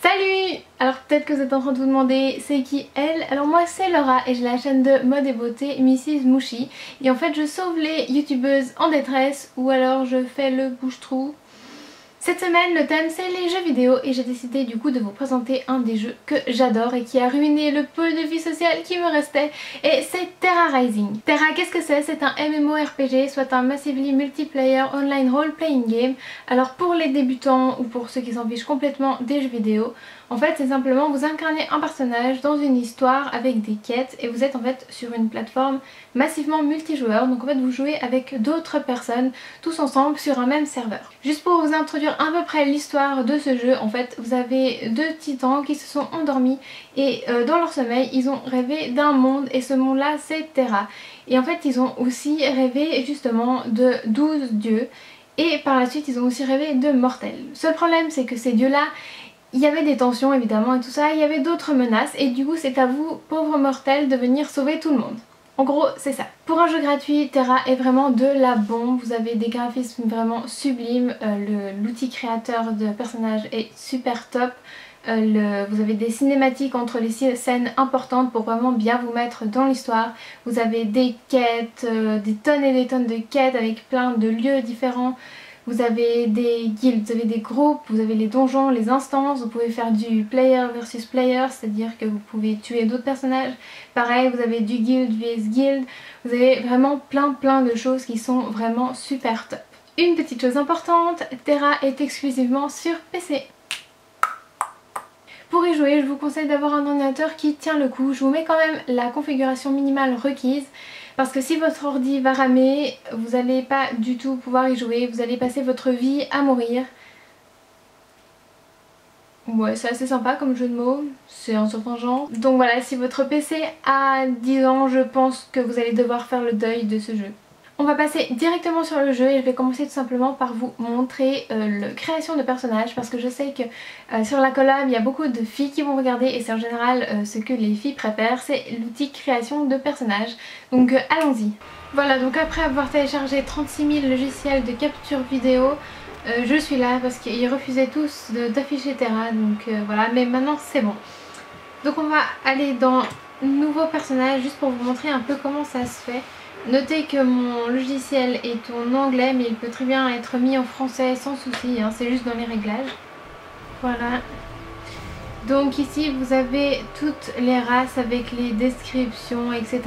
Salut! Alors peut-être que vous êtes en train de vous demander c'est qui elle? Alors moi c'est Laura et j'ai la chaîne de mode et beauté Mrs Mouchi et en fait je sauve les youtubeuses en détresse ou alors je fais le bouche-trou. Cette semaine le thème c'est les jeux vidéo et j'ai décidé du coup de vous présenter un des jeux que j'adore et qui a ruiné le peu de vie sociale qui me restait et c'est Terra Rising. Terra, qu'est-ce que c'est? C'est un MMORPG, soit un Massively Multiplayer Online Role Playing Game. Alors pour les débutants ou pour ceux qui s'en fichent complètement des jeux vidéo, en fait c'est simplement vous incarnez un personnage dans une histoire avec des quêtes et vous êtes en fait sur une plateforme massivement multijoueur, donc en fait vous jouez avec d'autres personnes tous ensemble sur un même serveur. Juste pour vous introduire à peu près l'histoire de ce jeu, en fait vous avez deux titans qui se sont endormis et dans leur sommeil ils ont rêvé d'un monde et ce monde là c'est Terra. Et en fait ils ont aussi rêvé justement de 12 dieux et par la suite ils ont aussi rêvé de mortels. Le seul problème c'est que ces dieux là, il y avait des tensions évidemment et tout ça, il y avait d'autres menaces et du coup c'est à vous pauvres mortels de venir sauver tout le monde. En gros c'est ça. Pour un jeu gratuit, Terra est vraiment de la bombe, vous avez des graphismes vraiment sublimes, l'outil créateur de personnages est super top, vous avez des cinématiques entre les scènes importantes pour vraiment bien vous mettre dans l'histoire, vous avez des quêtes, des tonnes et des tonnes de quêtes avec plein de lieux différents. Vous avez des guildes, vous avez des groupes, vous avez les donjons, les instances, vous pouvez faire du player versus player, c'est-à-dire que vous pouvez tuer d'autres personnages. Pareil, vous avez du guild vs guild, vous avez vraiment plein de choses qui sont vraiment super top. Une petite chose importante, Terra est exclusivement sur PC. Pour y jouer, je vous conseille d'avoir un ordinateur qui tient le coup. Je vous mets quand même la configuration minimale requise. Parce que si votre ordi va ramer, vous n'allez pas du tout pouvoir y jouer, vous allez passer votre vie à mourir. Ouais, c'est assez sympa comme jeu de mots, c'est un certain genre. Donc voilà, si votre PC a 10 ans, je pense que vous allez devoir faire le deuil de ce jeu. On va passer directement sur le jeu et je vais commencer tout simplement par vous montrer la création de personnages parce que je sais que sur la collab il y a beaucoup de filles qui vont regarder et c'est en général ce que les filles préfèrent, c'est l'outil création de personnages. Donc allons-y. Voilà, donc après avoir téléchargé 36 000 logiciels de capture vidéo, je suis là parce qu'ils refusaient tous d'afficher Terra, donc voilà, mais maintenant c'est bon. Donc on va aller dans nouveau personnage juste pour vous montrer un peu comment ça se fait. Notez que mon logiciel est en anglais mais il peut très bien être mis en français sans souci, hein, c'est juste dans les réglages. Voilà. Donc ici vous avez toutes les races avec les descriptions etc.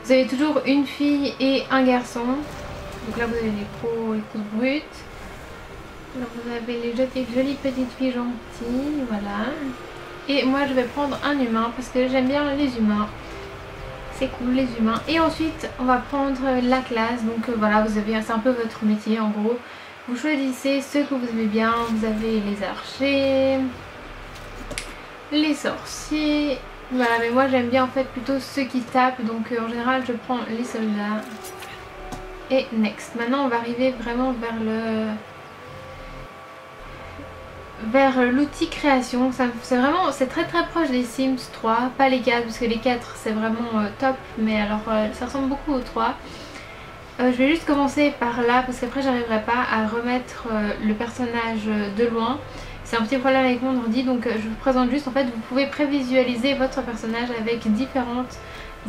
Vous avez toujours une fille et un garçon. Donc là vous avez les peaux brutes. Là vous avez les jolies petites filles gentilles, voilà. Et moi je vais prendre un humain parce que j'aime bien les humains. C'est cool les humains. Et ensuite on va prendre la classe. Donc voilà, vous avez, c'est un peu votre métier en gros. Vous choisissez ceux que vous aimez bien. Vous avez les archers, les sorciers. Voilà, mais moi j'aime bien en fait plutôt ceux qui tapent. Donc en général je prends les soldats. Et next. Maintenant on va arriver vraiment vers l'outil création. C'est très proche des Sims 3, pas les 4 parce que les 4 c'est vraiment top, mais alors ça ressemble beaucoup aux 3. Je vais juste commencer par là parce qu'après j'arriverai pas à remettre le personnage de loin. C'est un petit problème avec mon ordi, donc je vous présente juste, en fait vous pouvez prévisualiser votre personnage avec différentes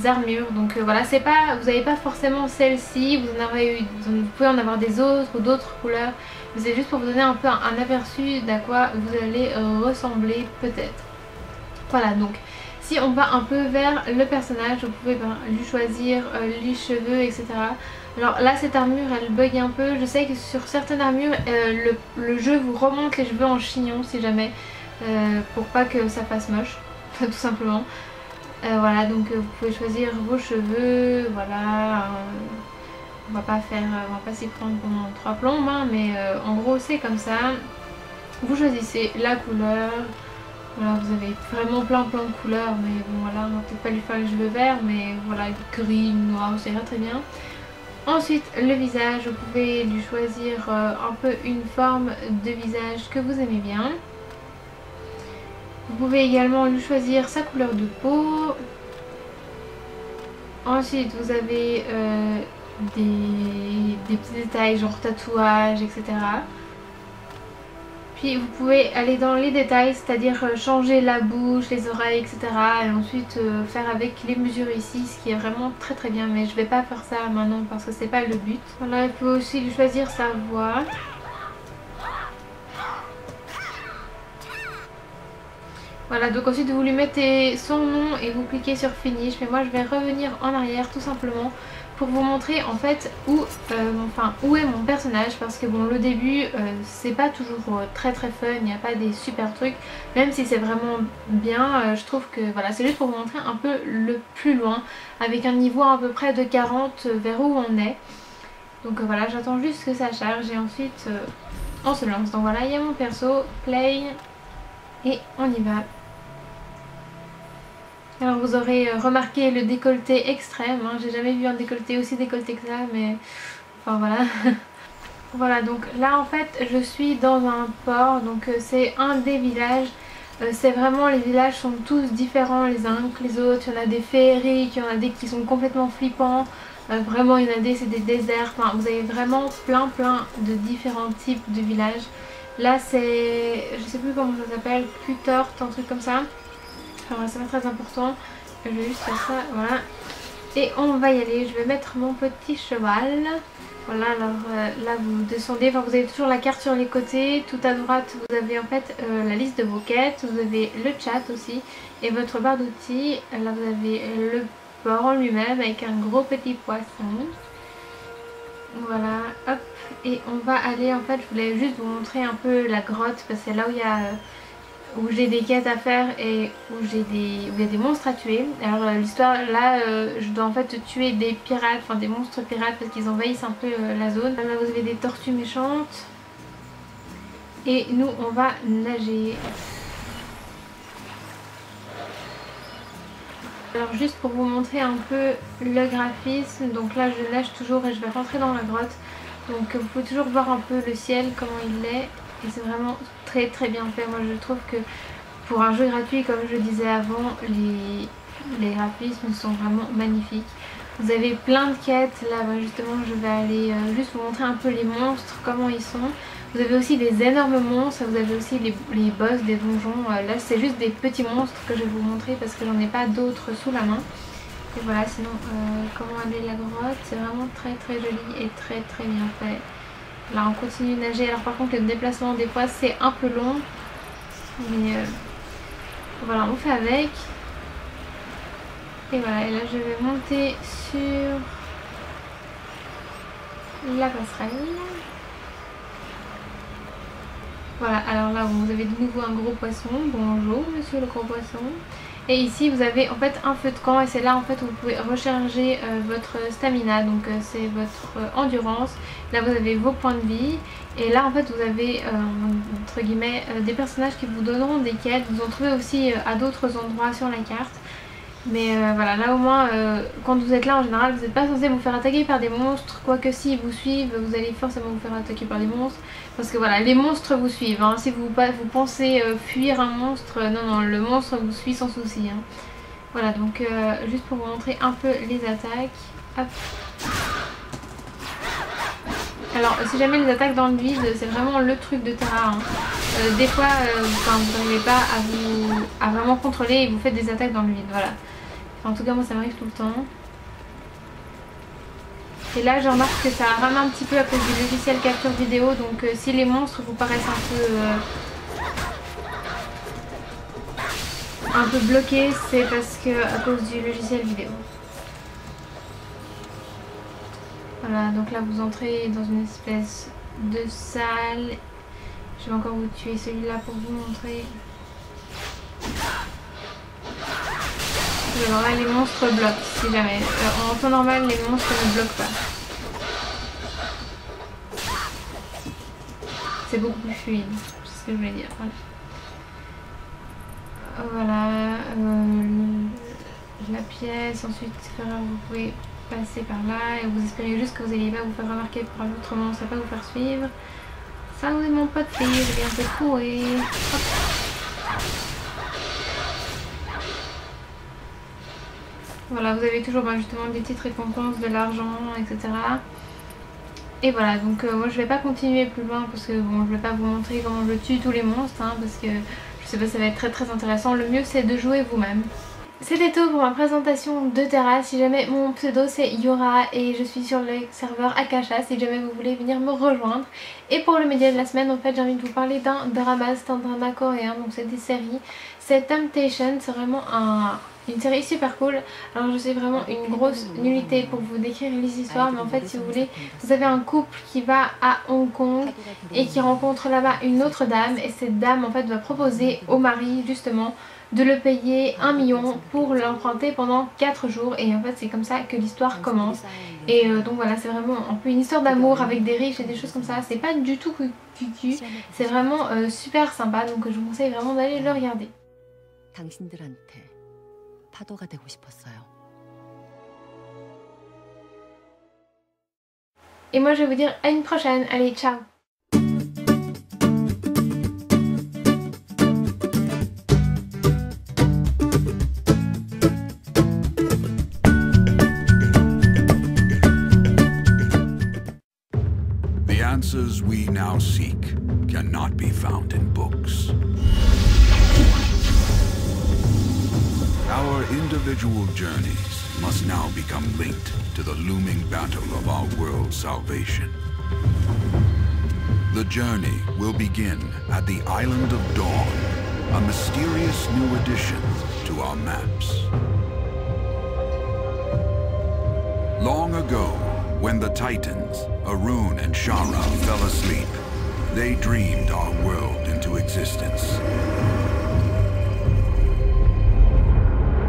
armures. Donc voilà, c'est pas, vous n'avez pas forcément celle-ci, vous pouvez en avoir des autres ou d'autres couleurs. C'est juste pour vous donner un peu un aperçu d'à quoi vous allez ressembler peut-être. Voilà, donc si on va un peu vers le personnage, vous pouvez lui choisir les cheveux etc. Alors là cette armure elle bug un peu, je sais que sur certaines armures le jeu vous remonte les cheveux en chignon si jamais, pour pas que ça fasse moche, tout simplement. Voilà, donc vous pouvez choisir vos cheveux, voilà. On va pas s'y prendre pendant 3 plombes, hein, mais en gros c'est comme ça. Vous choisissez la couleur. Voilà, vous avez vraiment plein de couleurs, mais bon voilà, on va peut-être pas lui faire les cheveux verts, mais voilà, gris, noir, ça ira très bien. Ensuite le visage, vous pouvez lui choisir un peu une forme de visage que vous aimez bien. Vous pouvez également lui choisir sa couleur de peau. Ensuite vous avez des petits détails genre tatouage etc. puis vous pouvez aller dans les détails, c'est-à-dire changer la bouche, les oreilles, etc. Et ensuite faire avec les mesures ici, ce qui est vraiment très très bien. Mais je vais pas faire ça maintenant parce que c'est pas le but. Voilà, il peut aussi lui choisir sa voix. Voilà, donc ensuite vous lui mettez son nom et vous cliquez sur finish. Mais moi je vais revenir en arrière tout simplement pour vous montrer en fait où est mon personnage, parce que bon, le début c'est pas toujours très très fun, il n'y a pas des super trucs, même si c'est vraiment bien. Je trouve que voilà, c'est juste pour vous montrer un peu le plus loin, avec un niveau à peu près de 40 vers où on est. Donc voilà, j'attends juste que ça charge et ensuite on se lance. Donc voilà, il y a mon perso, play, et on y va. Alors vous aurez remarqué le décolleté extrême, hein. J'ai jamais vu un décolleté aussi décolleté que ça, mais enfin voilà. Voilà, donc là en fait je suis dans un port, donc c'est un des villages. C'est vraiment, les villages sont tous différents les uns que les autres. Il y en a des féeriques, il y en a des qui sont complètement flippants. Vraiment il y en a des c'est des déserts, enfin vous avez vraiment plein de différents types de villages. Là c'est, je sais plus comment ça s'appelle, Cutort, un truc comme ça. Enfin c'est pas très important, je vais juste faire ça, voilà. Et on va y aller, je vais mettre mon petit cheval. Voilà, alors là vous descendez, enfin vous avez toujours la carte sur les côtés. Tout à droite vous avez en fait la liste de vos quêtes, vous avez le chat aussi et votre barre d'outils. Là vous avez le port en lui-même avec un gros petit poisson. Voilà, hop, et on va aller, en fait je voulais juste vous montrer un peu la grotte parce que c'est là où il y a... où j'ai des quêtes à faire et où il y a des monstres à tuer. Alors l'histoire là, je dois en fait tuer des pirates, enfin des monstres pirates parce qu'ils envahissent un peu la zone. Là vous avez des tortues méchantes et nous on va nager. Alors juste pour vous montrer un peu le graphisme, donc là je nage toujours et je vais rentrer dans la grotte. Donc vous pouvez toujours voir un peu le ciel, comment il est. Et c'est vraiment très bien fait. Moi je trouve que pour un jeu gratuit, comme je disais avant, les graphismes sont vraiment magnifiques. Vous avez plein de quêtes. Là justement je vais aller juste vous montrer un peu les monstres, comment ils sont. Vous avez aussi des énormes monstres, vous avez aussi les boss des donjons. Là c'est juste des petits monstres que je vais vous montrer parce que j'en ai pas d'autres sous la main. Et voilà, sinon comment aller la grotte, c'est vraiment très joli et très bien fait. Là on continue de nager, alors par contre le déplacement des fois c'est un peu long, mais voilà, on fait avec. Et voilà, et là je vais monter sur la passerelle. Voilà, alors là vous avez de nouveau un gros poisson. Bonjour monsieur le gros poisson. Et ici vous avez en fait un feu de camp et c'est là en fait où vous pouvez recharger votre stamina, donc c'est votre endurance. Là vous avez vos points de vie et là en fait vous avez entre guillemets des personnages qui vous donneront des quêtes. Vous en trouvez aussi à d'autres endroits sur la carte. Mais voilà, là au moins quand vous êtes là en général vous n'êtes pas censé vous faire attaquer par des monstres. Quoique s'ils vous suivent vous allez forcément vous faire attaquer par des monstres. Parce que voilà, les monstres vous suivent, hein. Si vous pensez fuir un monstre, non, le monstre vous suit sans souci, hein. Voilà, donc juste pour vous montrer un peu les attaques. Hop. Alors si jamais les attaques dans le vide, c'est vraiment le truc de Terra, hein. Des fois vous n'arrivez pas à vraiment contrôler et vous faites des attaques dans le vide, voilà. Enfin, en tout cas moi ça m'arrive tout le temps. Et là je remarque que ça rame un petit peu à cause du logiciel capture vidéo, donc si les monstres vous paraissent un peu bloqués, c'est parce que à cause du logiciel vidéo. Voilà, donc là vous entrez dans une espèce de salle. Je vais encore vous tuer celui-là pour vous montrer. Alors là les monstres bloquent si jamais. En temps normal les monstres ne bloquent pas. C'est beaucoup plus fluide, c'est ce que je voulais dire. Voilà, la pièce, ensuite vous pouvez passer par là et vous espérez juste que vous n'allez pas vous faire remarquer par l'autre monstre, ça va pas vous faire suivre. Ça vous est mon pote, je viens de courir. Hop. Voilà, vous avez toujours justement des petites récompenses, de l'argent, etc. Et voilà, donc moi je vais pas continuer plus loin parce que bon, je vais pas vous montrer comment je tue tous les monstres hein, parce que je sais pas, ça va être très intéressant. Le mieux c'est de jouer vous-même. C'était tout pour ma présentation de Terra. Si jamais, mon pseudo c'est Yora et je suis sur le serveur Akasha si jamais vous voulez venir me rejoindre. Et pour le média de la semaine, en fait j'ai envie de vous parler d'un drama, c'est un drama coréen, donc c'est des séries. C'est Temptation, c'est vraiment une série super cool. Alors je sais vraiment une grosse nullité pour vous décrire les histoires, mais en fait si vous voulez, vous avez un couple qui va à Hong Kong et qui rencontre là-bas une autre dame, et cette dame en fait va proposer au mari justement de le payer 1 million pour l'emprunter pendant 4 jours, et en fait c'est comme ça que l'histoire commence. Et donc voilà, c'est vraiment un peu une histoire d'amour avec des riches et des choses comme ça. C'est pas du tout cucu, c'est vraiment super sympa, donc je vous conseille vraiment d'aller le regarder. 당신들한테 파도가 되고 싶었어요. Et moi je vais vous dire à une prochaine, allez ciao. The answers we now seek cannot be found in books. Our individual journeys must now become linked to the looming battle of our world's salvation. The journey will begin at the Island of Dawn, a mysterious new addition to our maps. Long ago, when the Titans, Arun and Shara, fell asleep, they dreamed our world into existence.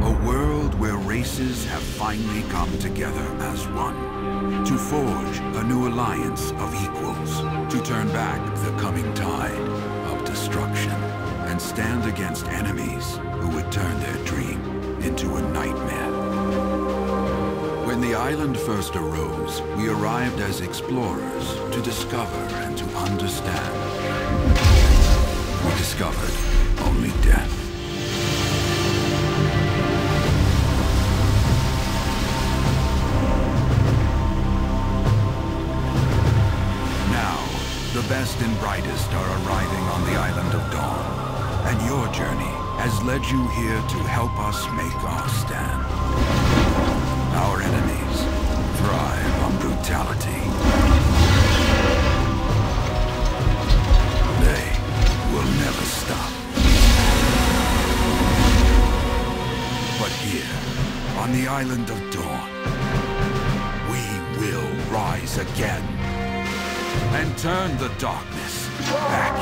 A world where races have finally come together as one, to forge a new alliance of equals, to turn back the coming tide of destruction, and stand against enemies who would turn their dream into a nightmare. When the island first arose, we arrived as explorers to discover and to understand. We discovered only death. Now, the best and brightest are arriving on the Island of Dawn, and your journey has led you here to help us make our stand. Our enemies thrive on brutality. They will never stop. But here, on the Island of Dawn, we will rise again and turn the darkness back